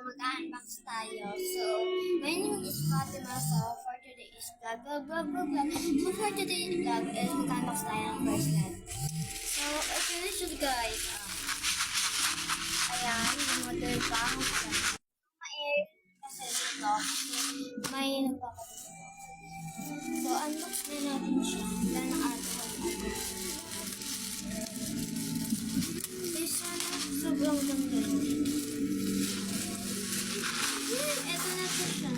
mag-unbox tayo. So, my name is Fatima. So, for today's vlog, So, for today's vlog is mag-unbox tayo ng bracelet. So, ito na siya guys. Ayan, lumother pa ako sa ma-air kasi dito. May nagpapalito. So, unbox na natin siya. Wala na alcohol. Sobrang ganda. Ito na po siya.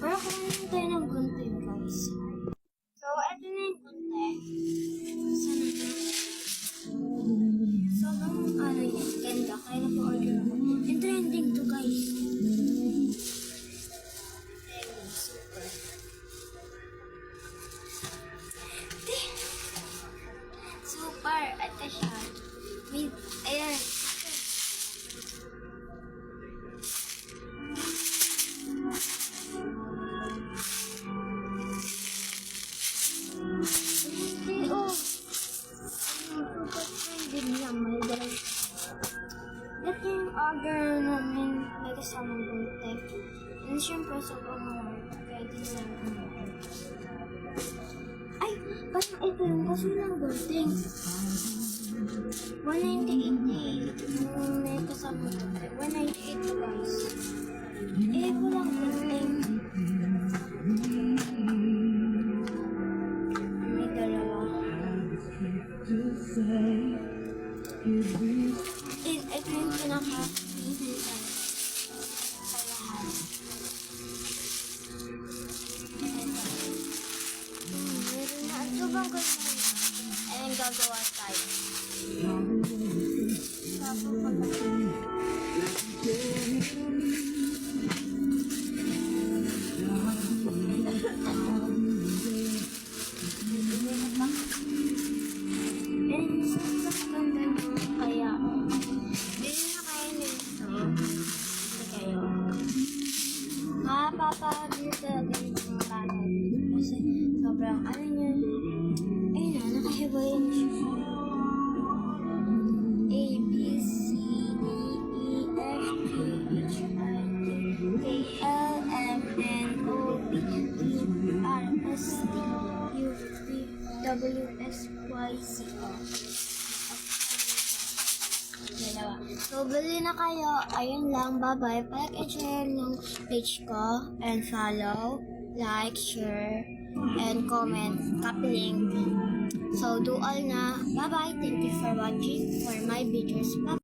Pero kumain tayo ng gunting, guys. So, ito na yung gunting. Sana ito. Sobrang yan. Ganda. Kaya na po-order ako. And trending to, guys. Super. Super. Ito siya. Ayan. Super trending niya. May dalawa. Ito yung order namin may kasamang gunting. And syempre, sobrang mahal. Kaya din lang order. Ay! Parang ito yung kaso ng gunting. 198 may kasama ito. 198 to guys. Walang gunting. May dalawa. Ito yung pinaka-hihintay sa lahat. Meron na. Ito bang ganda? Ayan, gagawa tayo. Sapo pala. Mapapagod talaga yung tanong kasi sobrang niya. Ayun na, nakahiwalay na siya. A, B, C, D, E, F, G, H, I, K, L, M, N, O, P, Q, R, S, T, U, V, W, X, Y, Z, O. Dalawa. So, bili na kayo. Ayun lang. Bye-bye. Like and share ng page ko. And follow, like, share, and comment. Copy link. So, do all na. Bye-bye. Thank you for watching for my videos. Bye.